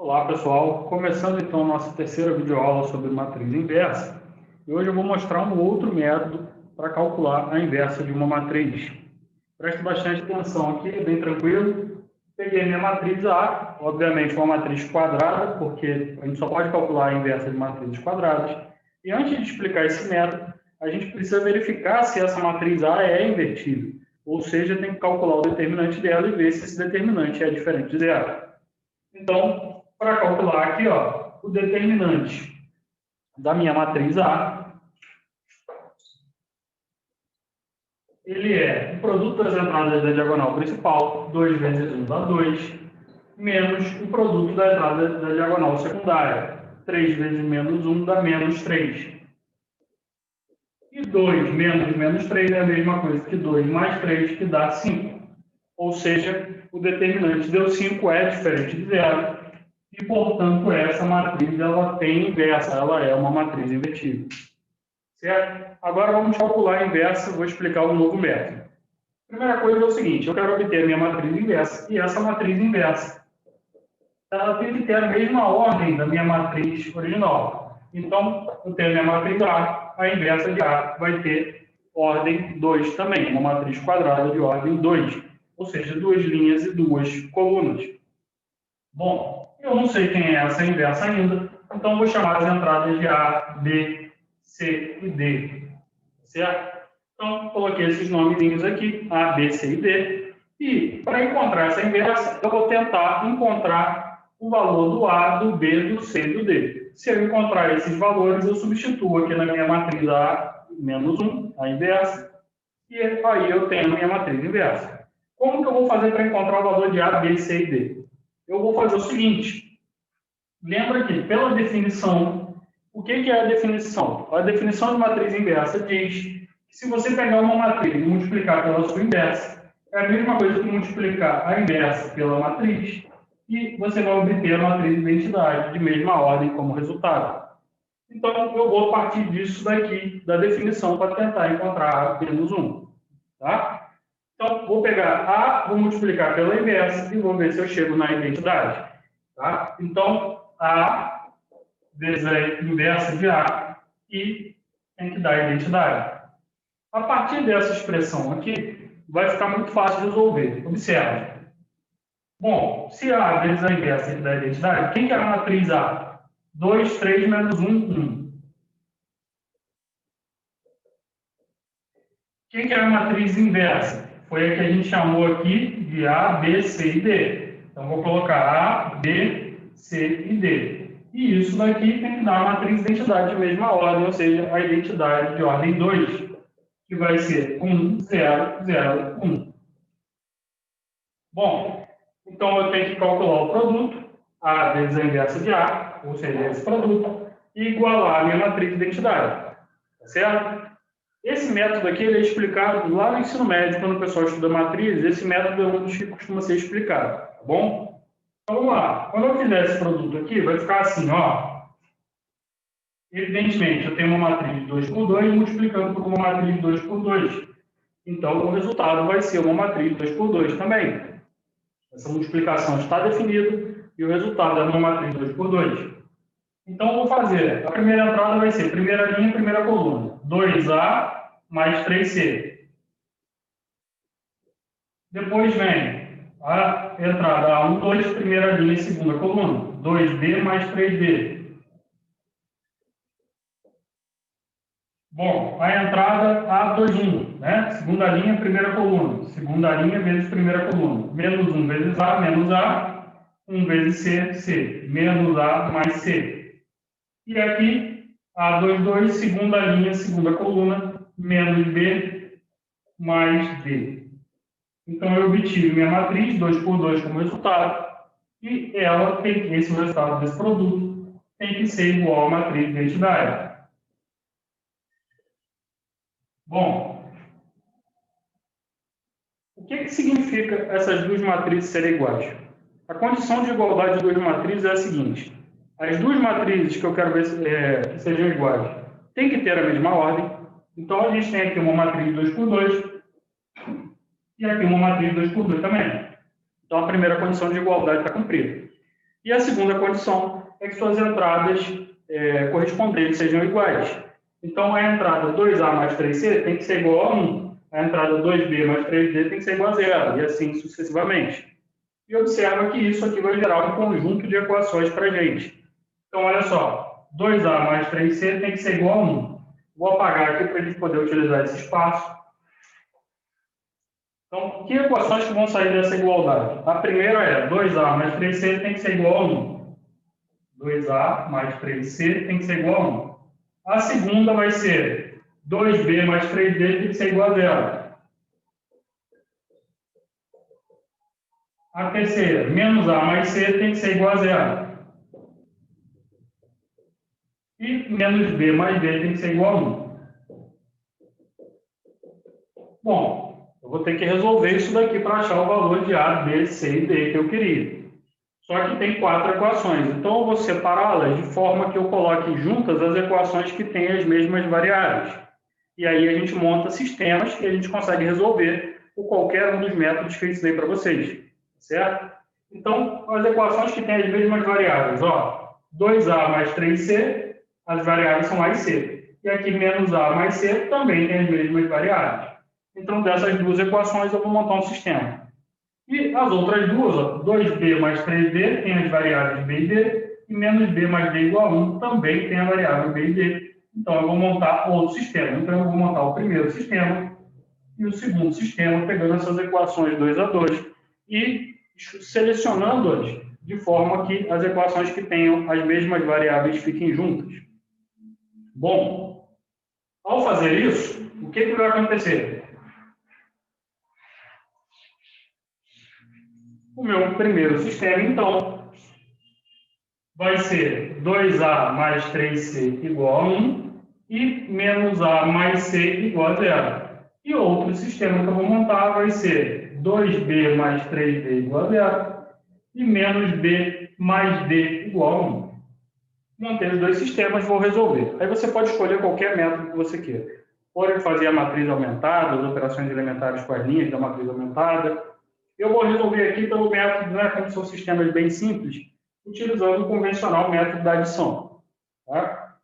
Olá pessoal, começando então nossa terceira videoaula sobre matriz inversa. E hoje eu vou mostrar um outro método para calcular a inversa de uma matriz. Preste bastante atenção aqui, é bem tranquilo. Peguei minha matriz A, obviamente uma matriz quadrada, porque a gente só pode calcular a inversa de matrizes quadradas. E antes de explicar esse método, a gente precisa verificar se essa matriz A é invertível. Ou seja, tem que calcular o determinante dela e ver se esse determinante é diferente de zero. Então, para calcular aqui, ó, o determinante da minha matriz A, ele é o produto das entradas da diagonal principal, 2 vezes 1 dá 2, menos o produto da entrada da diagonal secundária, 3 vezes menos 1 dá menos 3. E 2 menos menos 3 é a mesma coisa que 2 mais 3, que dá 5. Ou seja, o determinante deu 5 é diferente de zero. E, portanto, essa matriz ela tem inversa, ela é uma matriz invertível. Certo? Agora vamos calcular a inversa, vou explicar o novo método. Primeira coisa é o seguinte, eu quero obter a minha matriz inversa, e essa matriz inversa ela tem que ter a mesma ordem da minha matriz original. Então, eu tenho a minha matriz A inversa de A vai ter ordem 2 também, uma matriz quadrada de ordem 2, ou seja, duas linhas e duas colunas. Bom, eu não sei quem é essa inversa ainda, então vou chamar as entradas de A, B, C e D, certo? Então, coloquei esses nomezinhos aqui, A, B, C e D, e para encontrar essa inversa, eu vou tentar encontrar o valor do A, do B, do C e do D. Se eu encontrar esses valores, eu substituo aqui na minha matriz A menos 1, a inversa, e aí eu tenho a minha matriz inversa. Como que eu vou fazer para encontrar o valor de A, B, C e D? Eu vou fazer o seguinte, lembra que pela definição, o que é a definição? A definição de matriz inversa diz que se você pegar uma matriz e multiplicar pela sua inversa, é a mesma coisa que multiplicar a inversa pela matriz e você vai obter a matriz de identidade de mesma ordem como resultado. Então, eu vou partir disso daqui, da definição, para tentar encontrar A menos 1. Tá? Então, vou pegar A, vou multiplicar pela inversa e vou ver se eu chego na identidade. Tá? Então, A vezes a inversa de A e tem que dar a identidade. A partir dessa expressão aqui, vai ficar muito fácil de resolver. Observe. Bom, se A vezes a inversa tem que dar a identidade, quem que é a matriz A? 2, 3 menos 1, 1. Quem que é a matriz inversa? Foi a que a gente chamou aqui de A, B, C e D. Então, vou colocar A, B, C e D. E isso daqui tem que dar a matriz de identidade de mesma ordem, ou seja, a identidade de ordem 2, que vai ser 1, 0, 0, 1. Bom, então eu tenho que calcular o produto, A vezes a inversa de A, ou seja, esse produto, e igualar a minha matriz de identidade. Tá certo? Esse método aqui ele é explicado lá no ensino médio, quando o pessoal estuda matriz, esse método é um dos que costuma ser explicado, tá bom? Então, vamos lá. Quando eu fizer esse produto aqui, vai ficar assim, ó. Evidentemente, eu tenho uma matriz de 2 por 2 multiplicando por uma matriz de 2 por 2. Então, o resultado vai ser uma matriz de 2 por 2 também. Essa multiplicação está definida e o resultado é uma matriz de 2 por 2. Então, eu vou fazer. A primeira entrada vai ser primeira linha, primeira coluna. 2A mais 3C. Depois vem a entrada A1, 2, primeira linha, segunda coluna. 2B mais 3B. Bom, a entrada A21, né? Segunda linha, primeira coluna. Segunda linha vezes primeira coluna. Menos 1 vezes A, menos A. 1 vezes C, C. Menos A mais C. E aqui, A22, segunda linha, segunda coluna. Menos B mais D. Então, eu obtive minha matriz, 2 por 2 como resultado. E ela tem, esse resultado desse produto tem que ser igual à matriz de identidade. Bom, o que significa essas duas matrizes serem iguais? A condição de igualdade de duas matrizes é a seguinte. As duas matrizes que eu quero ver que sejam iguais têm que ter a mesma ordem. Então, a gente tem aqui uma matriz de 2 por 2 e aqui uma matriz de 2 por 2 também. Então, a primeira condição de igualdade está cumprida. E a segunda condição é que suas entradas correspondentes sejam iguais. Então, a entrada 2A mais 3C tem que ser igual a 1. A entrada 2B mais 3D tem que ser igual a 0, e assim sucessivamente. E observa que isso aqui vai gerar um conjunto de equações para a gente. Então, olha só, 2A mais 3C tem que ser igual a 1. Vou apagar aqui para a gente poder utilizar esse espaço. Então, que equações que vão sair dessa igualdade? A primeira é 2A mais 3C tem que ser igual a 1. 2A mais 3C tem que ser igual a 1. A segunda vai ser 2B mais 3D tem que ser igual a 0. A terceira, menos A mais C tem que ser igual a 0. E menos B mais D tem que ser igual a 1. Bom, eu vou ter que resolver isso daqui para achar o valor de A, B, C e D que eu queria. Só que tem 4 equações, então eu vou separá-las de forma que eu coloque juntas as equações que têm as mesmas variáveis. E aí a gente monta sistemas que a gente consegue resolver por qualquer um dos métodos que eu ensinei para vocês, certo? Então, as equações que têm as mesmas variáveis, ó, 2A mais 3C, as variáveis são A e C. E aqui menos A mais C também tem as mesmas variáveis. Então, dessas duas equações eu vou montar um sistema. E as outras duas, ó, 2B mais 3D, tem as variáveis B e D, e menos B mais D igual a 1 também tem a variável B e D. Então, eu vou montar outro sistema. Então, eu vou montar o primeiro sistema e o segundo sistema, pegando essas equações 2 a 2 e selecionando-as de forma que as equações que tenham as mesmas variáveis fiquem juntas. Bom, ao fazer isso, o que vai acontecer? O meu primeiro sistema, então, vai ser 2A mais 3C igual a 1 e menos A mais C igual a 0. E outro sistema que eu vou montar vai ser 2B mais 3D igual a 0 e menos B mais D igual a 1. Montei os dois sistemas e vou resolver. Aí você pode escolher qualquer método que você queira. Pode fazer a matriz aumentada, as operações elementares com as linhas da matriz aumentada. Eu vou resolver aqui pelo método, né, como são sistemas bem simples, utilizando o convencional método da adição. Tá?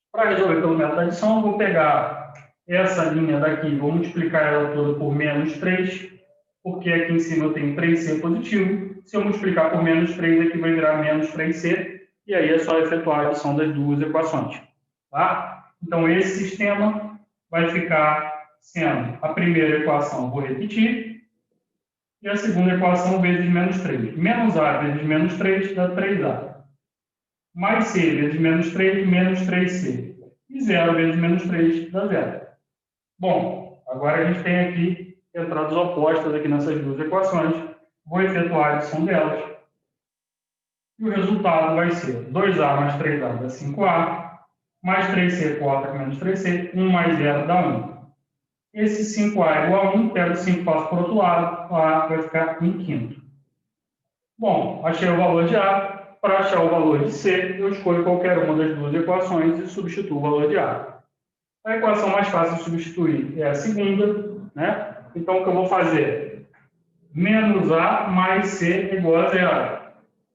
Para resolver pelo método da adição, eu vou pegar essa linha daqui, vou multiplicar ela toda por menos 3, porque aqui em cima eu tenho 3C positivo. Se eu multiplicar por menos 3, aqui vai virar menos 3C, e aí é só efetuar a adição das duas equações. Tá? Então, esse sistema vai ficar sendo a primeira equação, vou repetir, e a segunda equação vezes menos 3. Menos A vezes menos 3 dá 3A. Mais C vezes menos 3, menos 3C. E 0 vezes menos 3 dá 0. Bom, agora a gente tem aqui entradas opostas aqui nessas duas equações. Vou efetuar a adição delas. E o resultado vai ser 2A mais 3A dá 5A. Mais 3C corta com menos 3C. 1 mais 0 dá 1. Esse 5A é igual a 1, pego 5 e passo para o outro lado, A vai ficar 1/5. Bom, achei o valor de A. Para achar o valor de C, eu escolho qualquer uma das duas equações e substituo o valor de A. A equação mais fácil de substituir é a segunda, né? Então, o que eu vou fazer? Menos A mais C igual a 0.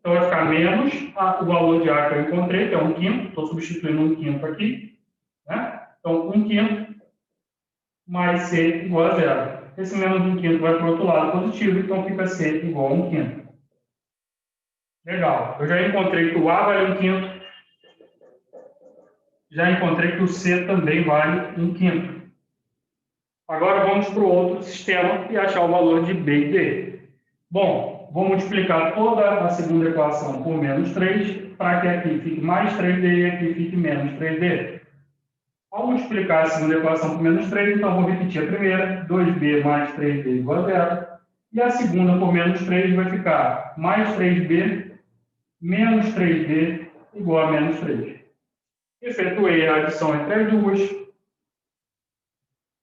Então, vai ficar menos o valor de A que eu encontrei, que é 1/5. Estou substituindo 1/5 aqui, né? Então, 1/5 mais C igual a 0. Esse menos 1/5 vai para o outro lado positivo, então fica C igual a 1/5. Legal. Eu já encontrei que o A vale 1/5. Já encontrei que o C também vale 1/5. Agora vamos para o outro sistema e achar o valor de B e D. Bom, vou multiplicar toda a segunda equação por menos 3, para que aqui fique mais 3D e aqui fique menos 3D. Ao multiplicar a segunda equação por menos 3, então vou repetir a primeira, 2B mais 3D igual a 0. E a segunda por menos 3 vai ficar mais 3B menos 3D igual a menos 3. Efetuei a adição entre as duas.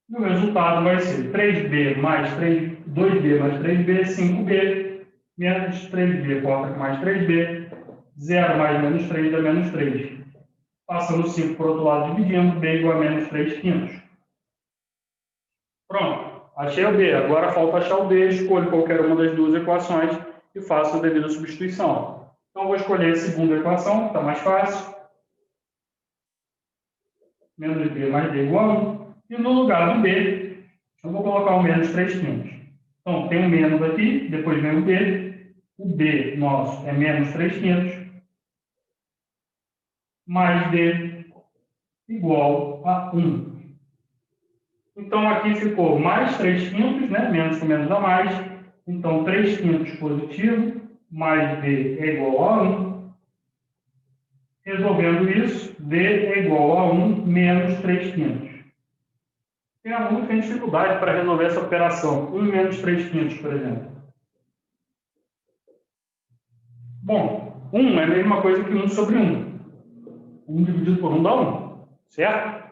E o resultado vai ser 2B mais 3B, 5B, menos 3B corta com mais 3B, 0 mais menos 3 dá menos 3. Passando 5 para o outro lado, dividindo, B igual a menos 3/5. Pronto, achei o B. Agora falta achar o D. Escolho qualquer uma das duas equações e faço a devida substituição. Então, vou escolher a segunda equação, está mais fácil. Menos B mais D igual a 1. E no lugar do B, eu vou colocar o menos 3/5. Então, tem um menos aqui, depois vem o B. O B nosso é menos 3/5 mais D igual a 1. Então, aqui ficou mais 3/5, né? Menos com menos dá mais. Então, 3/5 positivo mais D é igual a 1. Resolvendo isso, D é igual a 1 menos 3/5. Tem aluno que tem dificuldade para resolver essa operação. 1 menos 3/5, por exemplo. Bom, 1 é a mesma coisa que 1 sobre 1. 1 dividido por 1 dá 1, certo?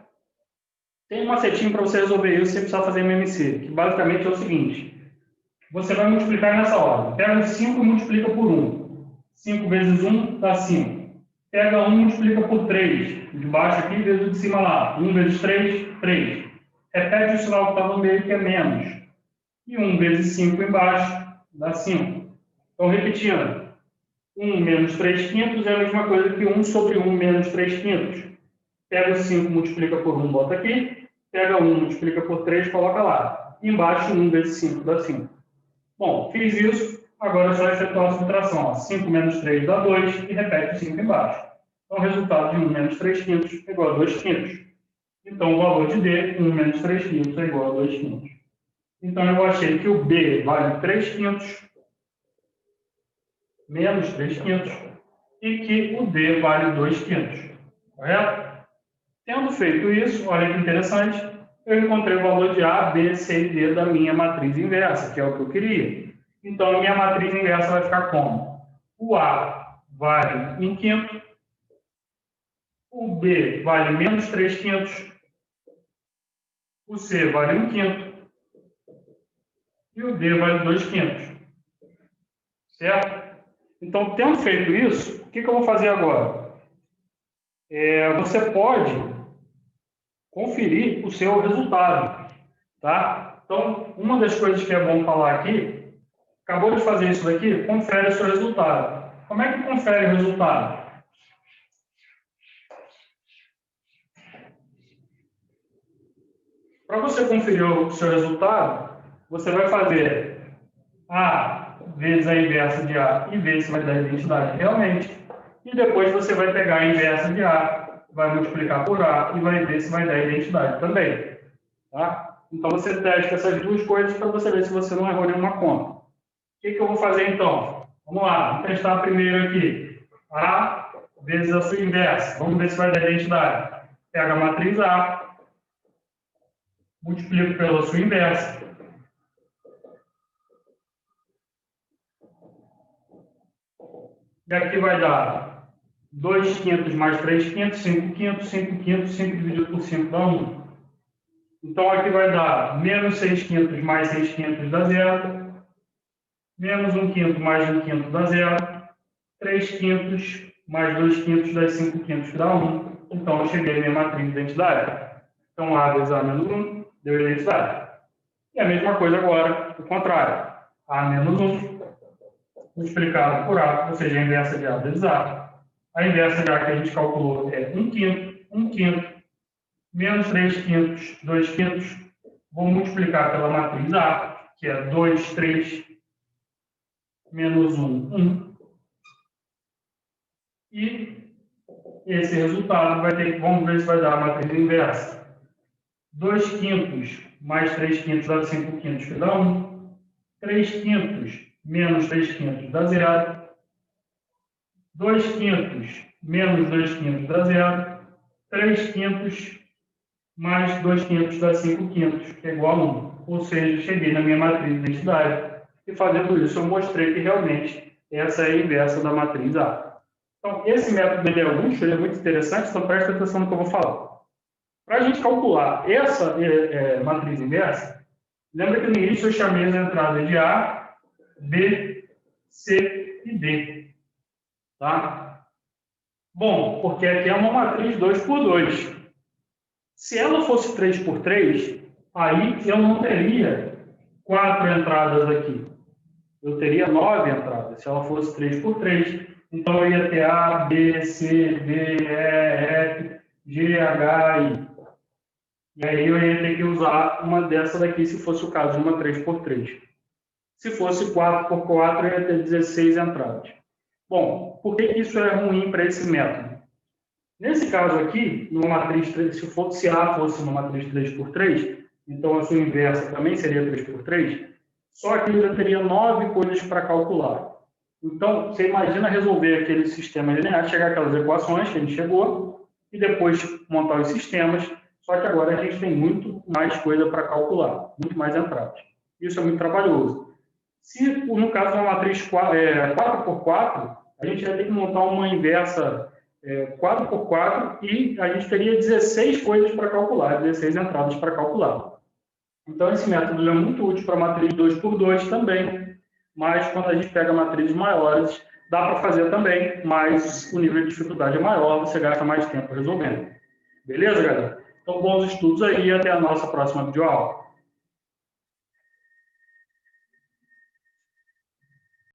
Tem um macetinho para você resolver isso sem precisar fazer MMC, que basicamente é o seguinte. Você vai multiplicar nessa ordem. Pega o 5 e multiplica por 1. 5 vezes 1 dá 5. Pega 1 e multiplica por 3. De baixo aqui vezes o de cima lá. 1 vezes 3, 3. Repete o sinal que está no meio, que é menos. E 1 vezes 5 embaixo dá 5. Então, repetindo. 1 menos 3/5 é a mesma coisa que 1 sobre 1 menos 3/5. Pega o 5, multiplica por 1, bota aqui. Pega 1, multiplica por 3, coloca lá. E embaixo, 1 vezes 5 dá 5. Bom, fiz isso. Agora é só efetuar a subtração. 5 menos 3 dá 2 e repete o 5 embaixo. Então, o resultado de 1 menos 3/5 é igual a 2/5. Então, o valor de D, 1 menos 3/5, é igual a 2/5. Então, eu achei que o B vale 3/5 menos 3/5 e que o D vale 2/5. Correto? Tendo feito isso, olha que interessante, eu encontrei o valor de A, B, C e D da minha matriz inversa, que é o que eu queria. Então, a minha matriz inversa vai ficar como? O A vale 1/5, o B vale menos 3/5, o C vale 1/5 e o D vale 2/5. Certo? Então, tendo feito isso, o que eu vou fazer agora? Você pode conferir o seu resultado. Tá? Então, uma das coisas que é bom falar aqui, acabou de fazer isso daqui, confere o seu resultado. Como é que confere o resultado? Para você conferir o seu resultado, você vai fazer A vezes a inversa de A e ver se vai dar a identidade realmente. E depois você vai pegar a inversa de A, vai multiplicar por A e vai ver se vai dar a identidade também. Tá? Então você testa essas duas coisas para você ver se você não errou nenhuma conta. O que eu vou fazer então? Vamos lá, vamos testar primeiro aqui. A vezes a sua inversa. Vamos ver se vai dar a identidade. Pega a matriz A, multiplico pela sua inversa. E aqui vai dar 2/5 mais 3/5, 5/5, 5/5, 5 dividido por 5 dá 1. Então, aqui vai dar menos 6/5 mais 6/5 dá 0. Menos 1/5 mais 1/5 dá 0. 3/5 mais 2/5 dá 5/5 dá 1. Então, eu cheguei à minha matriz de identidade. Então, A vezes A menos 1 deu identidade. E a mesma coisa agora, o contrário. A menos 1 multiplicado por A, ou seja, a inversa de A vezes A. A inversa de A que a gente calculou é 1/5, 1/5, menos 3/5, 2/5. Vou multiplicar pela matriz A, que é 2, 3, menos 1, 1. E esse resultado vai ter que, vamos ver se vai dar a matriz inversa. 2/5 mais 3/5 dá 5/5, que dá 1. 3/5 menos 3/5 dá 0. 2/5 menos 2/5 dá 0. 3/5 mais 2/5 dá 5/5, que é igual a 1. Ou seja, cheguei na minha matriz de identidade. E fazendo isso, eu mostrei que realmente essa é a inversa da matriz A. Então, esse método dele é útil, ele é muito interessante, então preste atenção no que eu vou falar. Para a gente calcular essa matriz inversa, lembra que no início eu chamei as entradas de A, B, C e D. Tá? Bom, porque aqui é uma matriz 2 por 2. Se ela fosse 3 por 3, aí eu não teria 4 entradas aqui. Eu teria 9 entradas, se ela fosse 3 por 3. Então, eu ia ter A, B, C, D, E, F, G, H, I. E aí eu ia ter que usar uma dessa daqui, se fosse o caso de uma 3x3. Se fosse 4x4, eu ia ter 16 entradas. Bom, por que isso é ruim para esse método? Nesse caso aqui, numa matriz 3, se A fosse uma matriz 3x3, então a sua inversa também seria 3x3, só que eu já teria 9 coisas para calcular. Então, você imagina resolver aquele sistema linear, chegar aquelas equações que a gente chegou, e depois montar os sistemas, só que agora a gente tem muito mais coisa para calcular, muito mais entradas. Isso é muito trabalhoso. Se, no caso de uma matriz 4x4, a gente vai ter que montar uma inversa 4x4 e a gente teria 16 coisas para calcular, 16 entradas para calcular. Então, esse método é muito útil para matriz 2x2 também, mas quando a gente pega matrizes maiores, dá para fazer também, mas o nível de dificuldade é maior, você gasta mais tempo resolvendo. Beleza, galera? Então, bons estudos aí e até a nossa próxima videoaula.